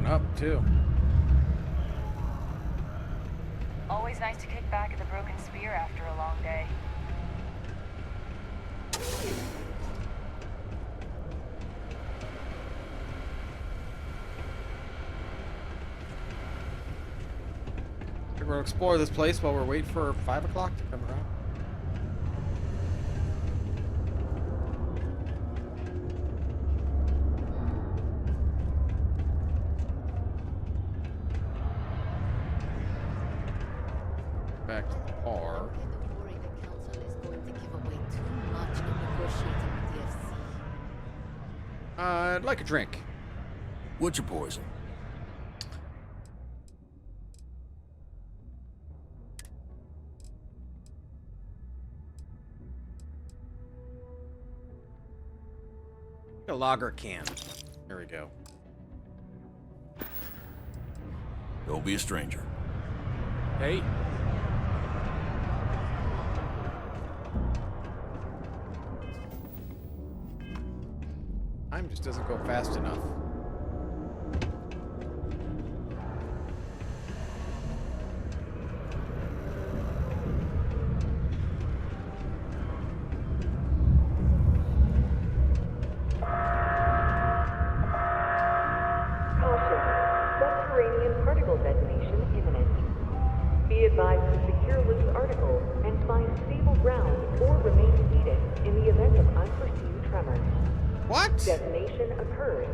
up, too. Always nice to kick back at the Broken Spear after a long day. We're going to explore this place while we're waiting for 5 o'clock to come around. Back to the bar. I'd like a drink. What's your poison? A lager can. There we go. Don't be a stranger. Hey. Time just doesn't go fast enough. What? Detonation occurs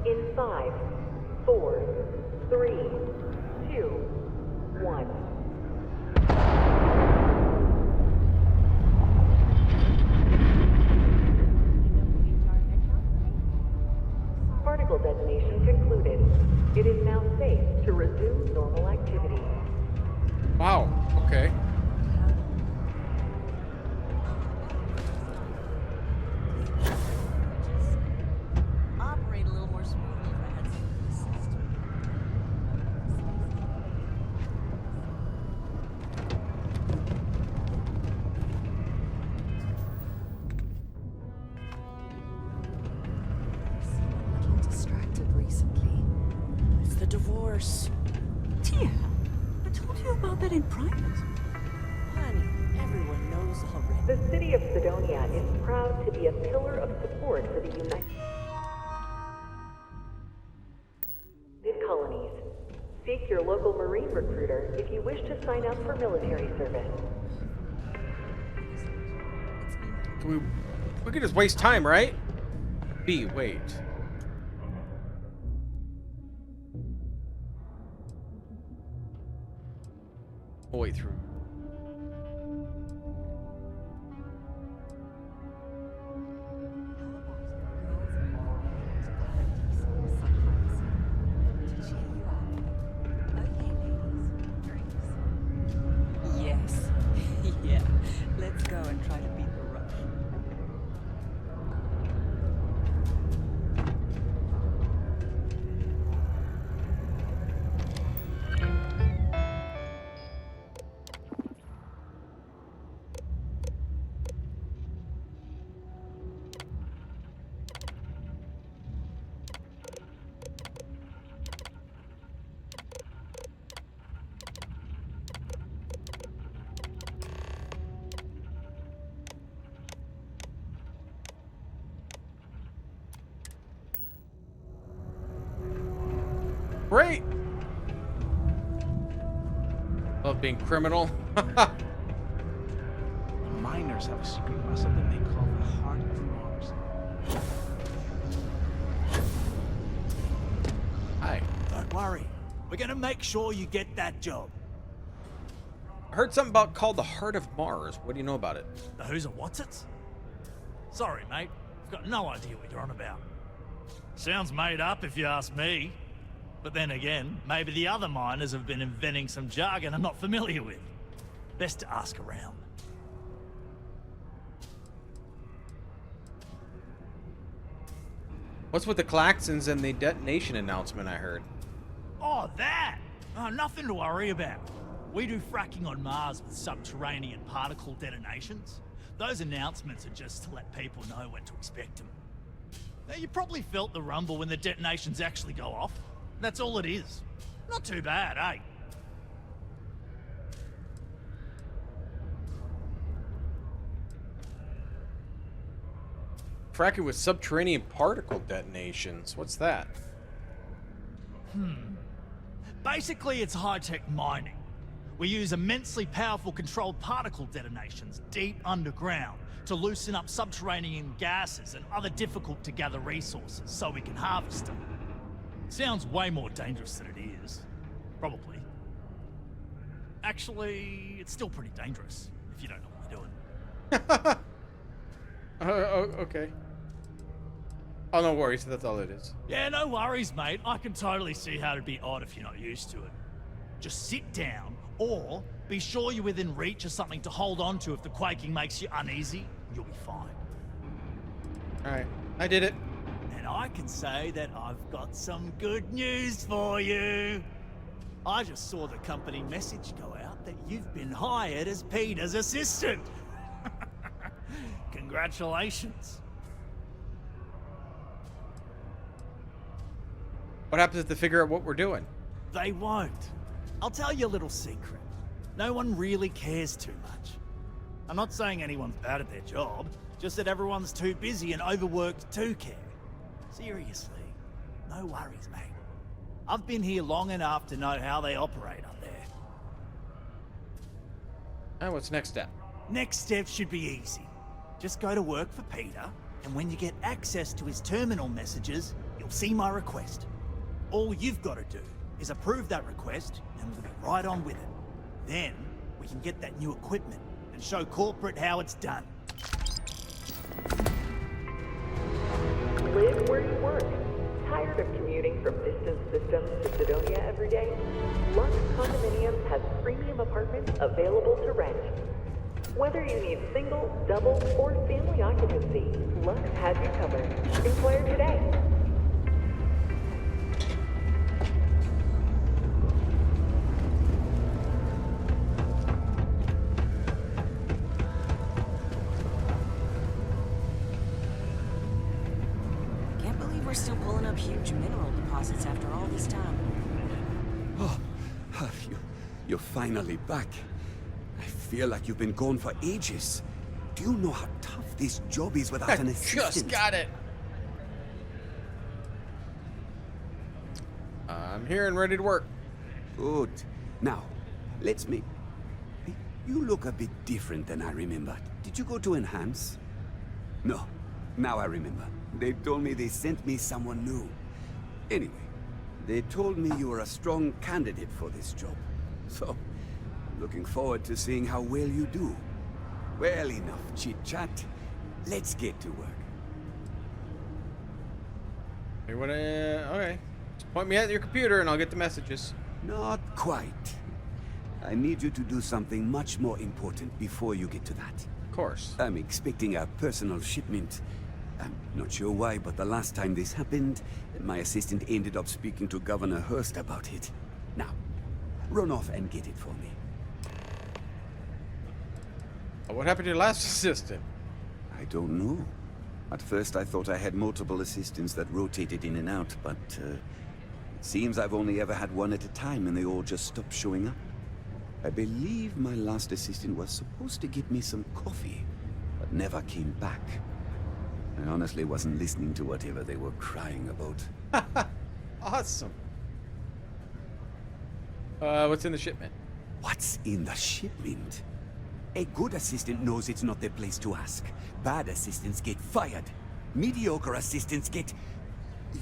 in 5, 4, 3, 2, 1. Particle detonation concluded. It is now safe to resume normal activity. Wow, okay. Dear, I told you about that in private. Honey, everyone knows already. The city of Sidonia is proud to be a pillar of support for the United Colonies. Seek your local Marine recruiter if you wish to sign up for military service. We could just waste time, right? B, wait. We'll wait through. Yes. Yeah. Let's go and try to beat the rush. Great! Love being criminal. The miners have a secret muscle that they call the Heart of Mars. Hi. Don't worry. We're gonna make sure you get that job. I heard something about called the Heart of Mars. What do you know about it? The who's and what's it? Sorry, mate. I've got no idea what you're on about. Sounds made up if you ask me. But then again, maybe the other miners have been inventing some jargon I'm not familiar with. Best to ask around. What's with the klaxons and the detonation announcement I heard? Oh, that! Oh, nothing to worry about. We do fracking on Mars with subterranean particle detonations. Those announcements are just to let people know when to expect them. Now, you probably felt the rumble when the detonations actually go off. That's all it is. Not too bad, eh? Fracking with subterranean particle detonations. What's that? Basically, it's high-tech mining. We use immensely powerful controlled particle detonations deep underground to loosen up subterranean gases and other difficult-to-gather resources so we can harvest them. Sounds way more dangerous than it is. Probably. Actually, it's still pretty dangerous, if you don't know what you're doing. Okay. Oh, no worries. That's all it is. Yeah, no worries, mate. I can totally see how it'd be odd if you're not used to it. Just sit down, or be sure you're within reach of something to hold on to if the quaking makes you uneasy. You'll be fine. Alright. I did it. And I can say that I've got some good news for you. I just saw the company message go out that you've been hired as Peter's assistant. Congratulations. What happens if they figure out what we're doing? They won't. I'll tell you a little secret. No one really cares too much. I'm not saying anyone's bad at their job, just that everyone's too busy and overworked to care. Seriously, no worries, mate. I've been here long enough to know how they operate up there. And what's next step? Next step should be easy. Just go to work for Peter, and when you get access to his terminal messages, you'll see my request. All you've got to do is approve that request, and we'll be right on with it. Then, we can get that new equipment and show corporate how it's done. Live where you work. Tired of commuting from distant systems to Sidonia every day? Lux Condominiums has premium apartments available to rent. Whether you need single, double, or family occupancy, Lux has you covered. Inquire today. Can't believe we're still pulling up huge mineral deposits after all this time. Oh, you're finally back. I feel like you've been gone for ages. Do you know how tough this job is without an assistant? Just got it. I'm here and ready to work. Good. Now, let's meet. You look a bit different than I remembered. Did you go to Enhance? No. Now I remember. They told me they sent me someone new. Anyway, they told me you were a strong candidate for this job. So, looking forward to seeing how well you do. Well, enough chit-chat. Let's get to work. You wanna... Okay. Just point me at your computer and I'll get the messages. Not quite. I need you to do something much more important before you get to that. Of course. I'm expecting a personal shipment. I'm not sure why, but the last time this happened, my assistant ended up speaking to Governor Hurst about it. Now, run off and get it for me. What happened to your last assistant? I don't know. At first I thought I had multiple assistants that rotated in and out, but it seems I've only ever had one at a time and they all just stopped showing up. I believe my last assistant was supposed to get me some coffee, but never came back. I honestly wasn't listening to whatever they were crying about. Awesome. What's in the shipment? What's in the shipment? A good assistant knows it's not their place to ask. Bad assistants get fired. Mediocre assistants get...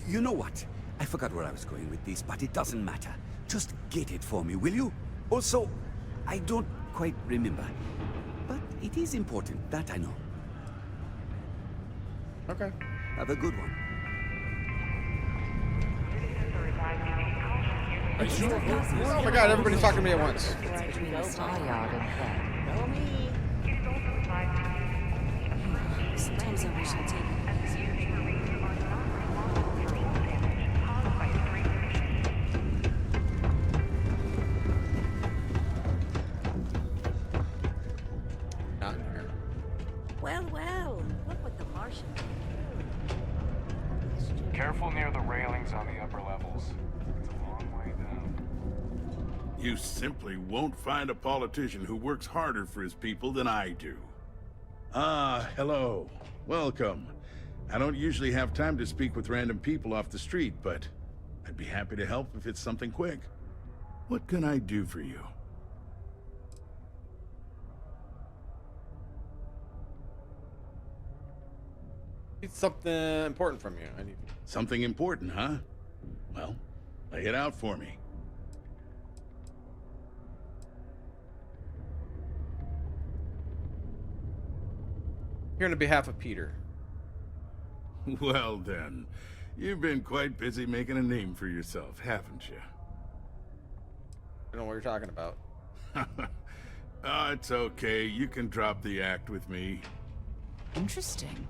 You know what? I forgot where I was going with this, but it doesn't matter. Just get it for me, will you? Also, I don't quite remember. But it is important, that I know. Okay. Have a good one. Oh my god, everybody's talking to me at once. Sometimes I wish I'd take it easy. Not in here. Well, well, look what the Martian did. Careful near the railings on the upper left. levels. It's a long way down. You simply won't find a politician who works harder for his people than I do. Ah, hello. Welcome. I don't usually have time to speak with random people off the street, but I'd be happy to help if it's something quick. What can I do for you? Need something important from you. I need. Something important, huh? Well, lay it out for me. Here on behalf of Peter. Well then, you've been quite busy making a name for yourself, haven't you? I don't know what you're talking about. Oh, it's okay. You can drop the act with me. Interesting.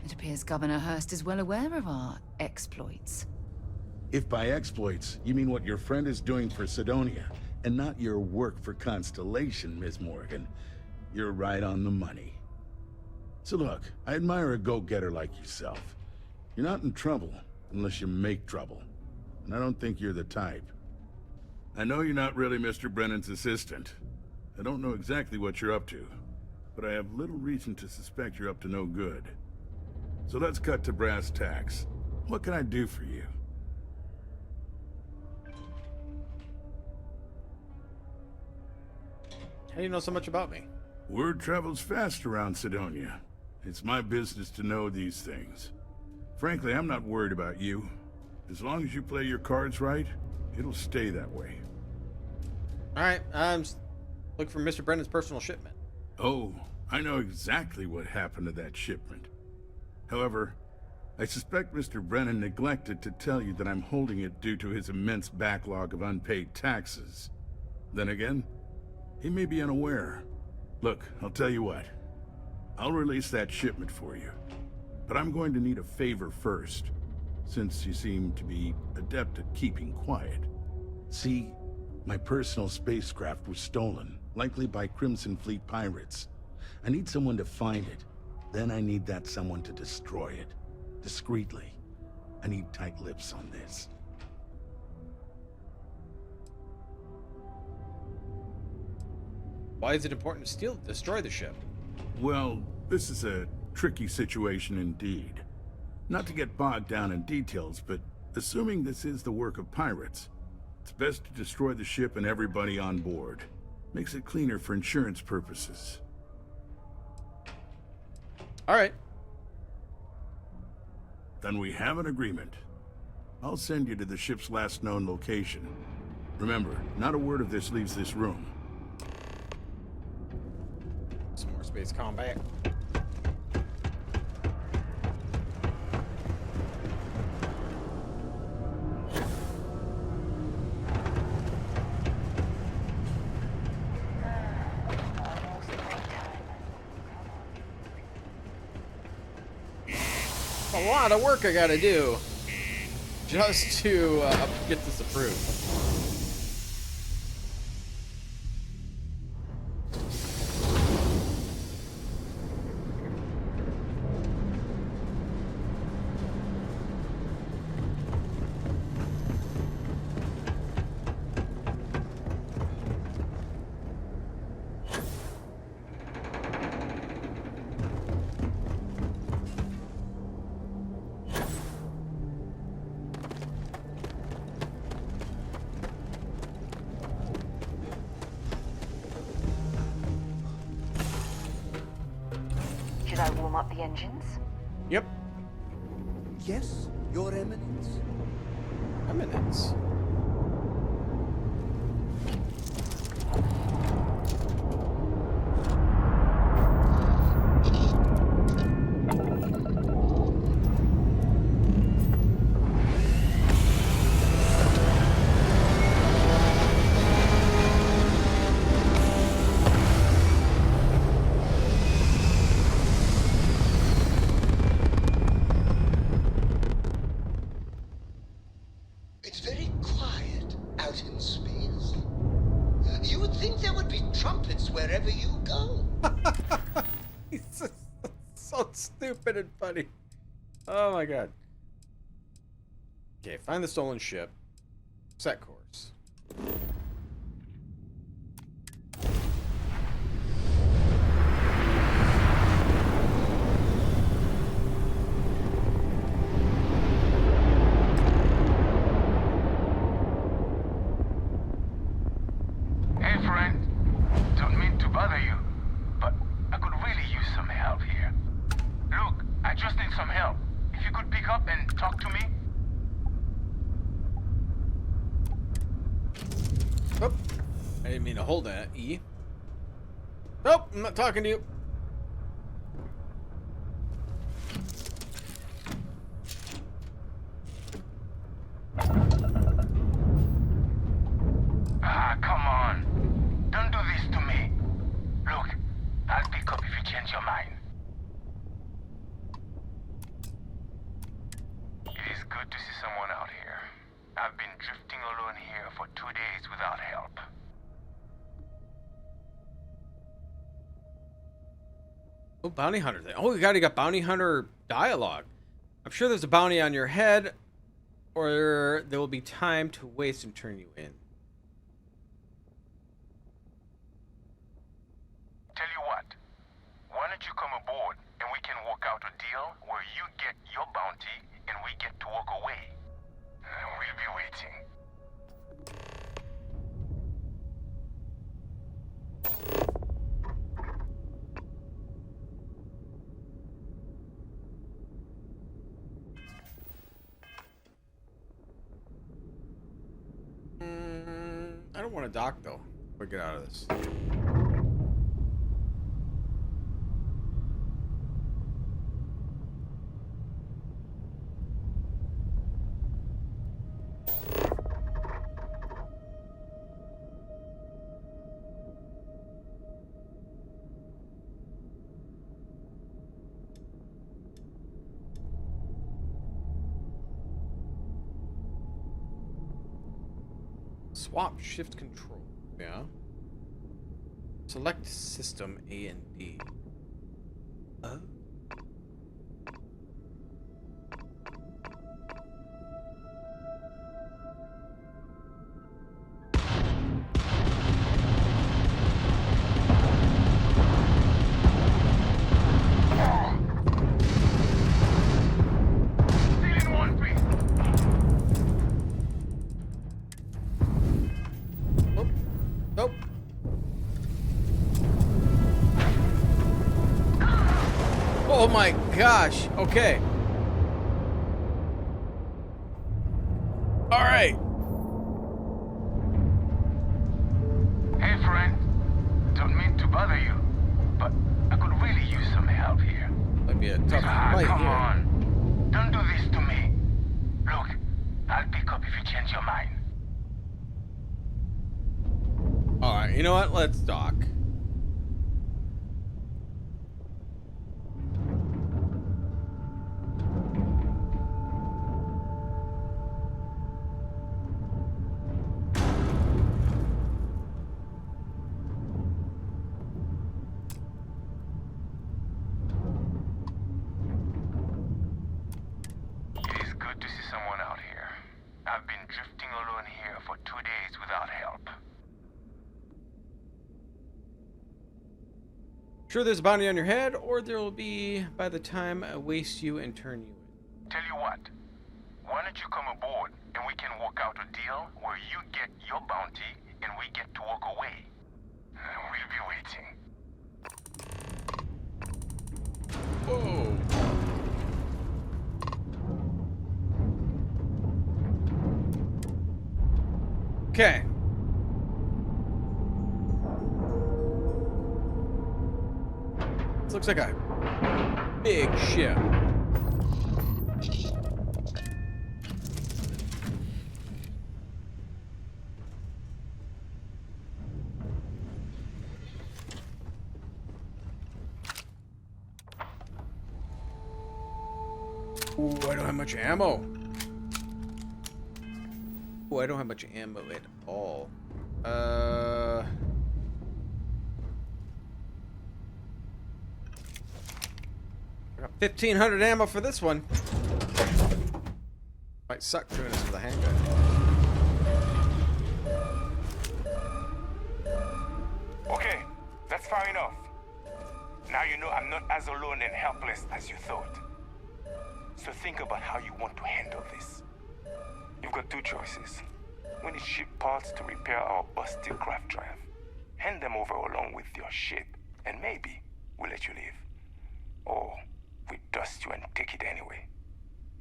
It appears Governor Hurst is well aware of our exploits. If by exploits, you mean what your friend is doing for Sidonia, and not your work for Constellation, Ms. Morgan, you're right on the money. So look, I admire a go-getter like yourself. You're not in trouble unless you make trouble. And I don't think you're the type. I know you're not really Mr. Brennan's assistant. I don't know exactly what you're up to, but I have little reason to suspect you're up to no good. So let's cut to brass tacks. What can I do for you? How do you know so much about me? Word travels fast around Sidonia. It's my business to know these things. Frankly, I'm not worried about you. As long as you play your cards right, it'll stay that way. Alright, I'm looking for Mr. Brennan's personal shipment. Oh, I know exactly what happened to that shipment. However, I suspect Mr. Brennan neglected to tell you that I'm holding it due to his immense backlog of unpaid taxes. Then again, he may be unaware. Look, I'll tell you what. I'll release that shipment for you. But I'm going to need a favor first, since you seem to be adept at keeping quiet. See, my personal spacecraft was stolen, likely by Crimson Fleet pirates. I need someone to find it. Then I need that someone to destroy it. Discreetly. I need tight lips on this. Why is it important to destroy the ship? Well, this is a tricky situation indeed. Not to get bogged down in details, but assuming this is the work of pirates, it's best to destroy the ship and everybody on board. Makes it cleaner for insurance purposes. Alright. Then we have an agreement. I'll send you to the ship's last known location. Remember, not a word of this leaves this room. Some more space combat. A lot of work I gotta do just to get this approved. Should I warm up the engines? Yep. Yes, Your Eminence. Eminence. It's very quiet out in space. You would think there would be trumpets wherever you go. He's so stupid and funny. Oh my god. Okay, find the stolen ship. Set course. Hey, friend. Don't mean to bother you, but I could really use some help here. Look, I just need some help. If you could pick up and talk to me. Oh, I didn't mean to hold that. E. Nope, I'm not talking to you. Ah, come on. Don't do this to me. Look, I'll pick up if you change your mind. It is good to see someone out here. I've been drifting alone here for 2 days without help. Oh, bounty hunter thing. Oh, you got bounty hunter dialogue. I'm sure there's a bounty on your head, or there will be time to waste and turn you in. Tell you what, why don't you come aboard and we can work out a deal where you get your bounty and we get to walk away. We'll be waiting. I don't want to dock though. We'll get out of this. Swap shift control. Yeah. Select system A and D. Oh my gosh. Okay. All right. Hey, friend. Don't mean to bother you, but I could really use some help here. Might be a tough fight come here. on. Don't do this to me. Look, I'll pick up if you change your mind. All right. You know what? Let's dock. Sure, there's a bounty on your head, or there will be by the time I waste you and turn you in. Tell you what, why don't you come aboard and we can work out a deal where you get your bounty and we get to walk away. We'll be waiting. Whoa. Okay. This looks like a big ship. Ooh, I don't have much ammo. Ooh, I don't have much ammo at all. I got 1,500 ammo for this one. Might suck doing this with a handgun. Okay, that's far enough. Now you know I'm not as alone and helpless as you thought. So think about how you want to handle this. You've got two choices. We need ship parts to repair our busted craft drive. Hand them over along with your ship, and maybe we'll let you leave. Or we dust you and take it anyway.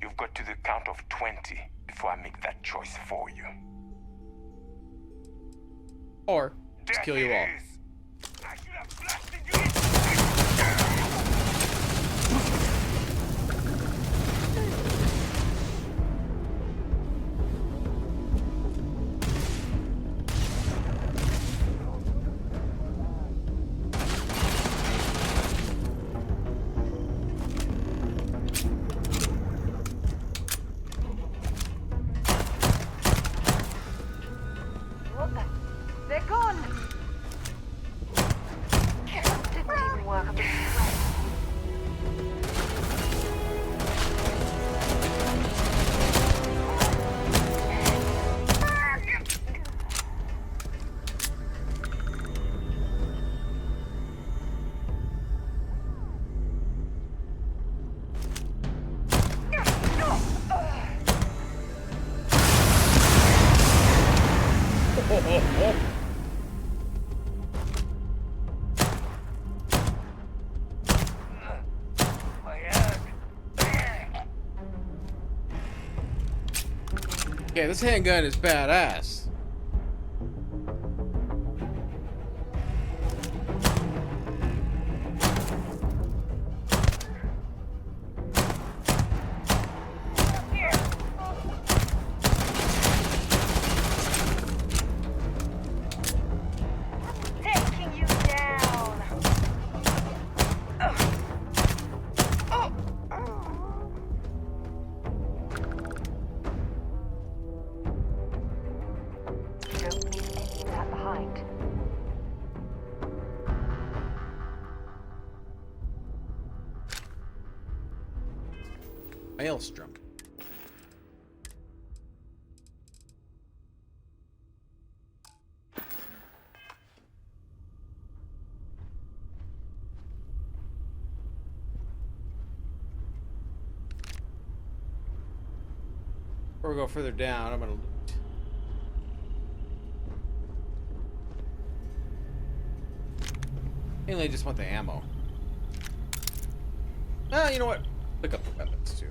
You've got to the count of 20 before I make that choice for you. Or just kill you all. I should have blasted you in. What the? They're gone! Didn't even work a bit well. Yeah, this handgun is badass. Taking you down! Don't leave any of that behind. Maelstrom. Before we go further down, I'm gonna loot. Mainly just want the ammo. Ah, you know what? Pick up the weapons too.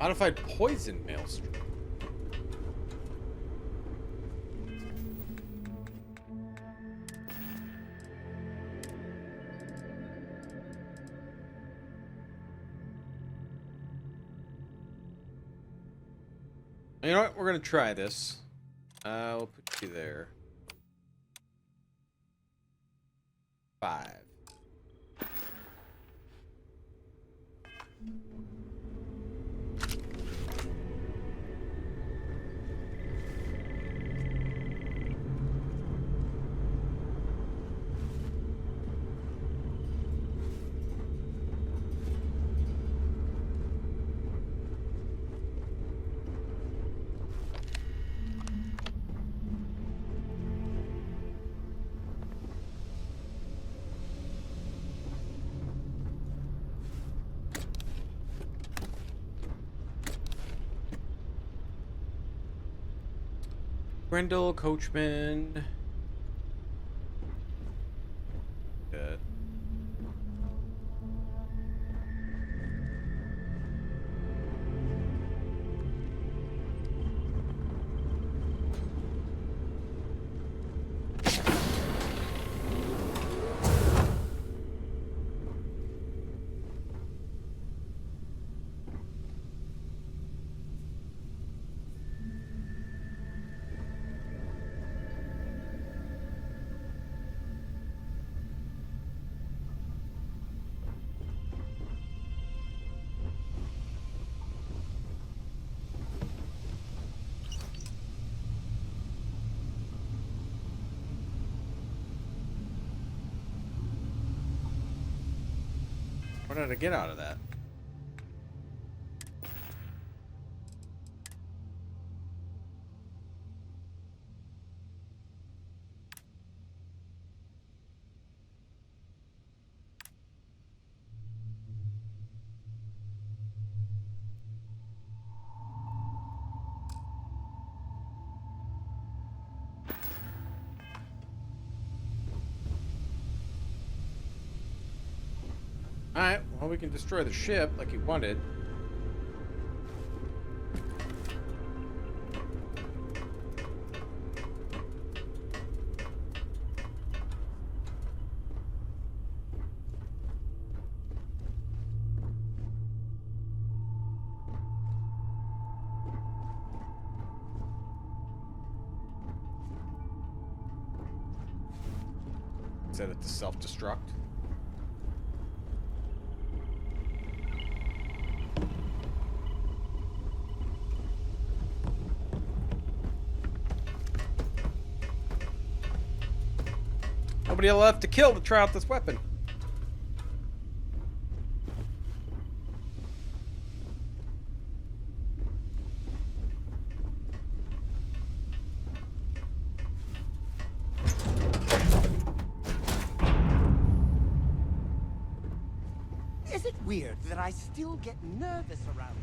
Modified poison maelstrom. You know what? We're gonna try this. We'll put you there. 5. Grendel, Coachman. Good. What did I get out of that? Alright, well, we can destroy the ship like he wanted. Set it to self-destruct. Nobody left to kill to try out this weapon. Is it weird that I still get nervous around?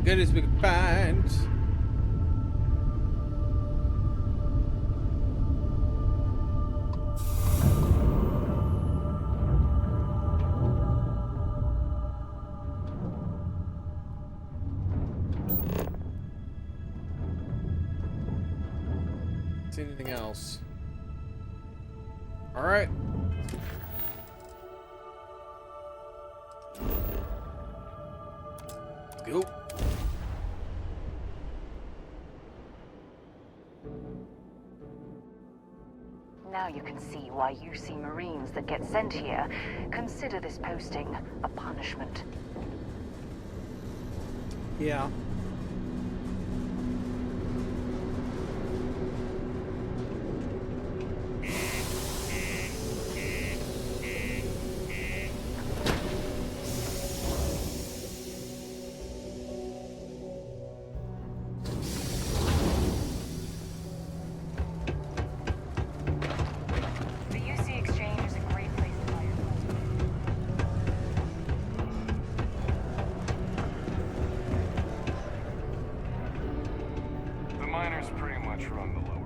Good as we can find. See anything else? All right. Go. Now you can see why you see Marines that get sent here consider this posting a punishment. Yeah. The miners pretty much run the lower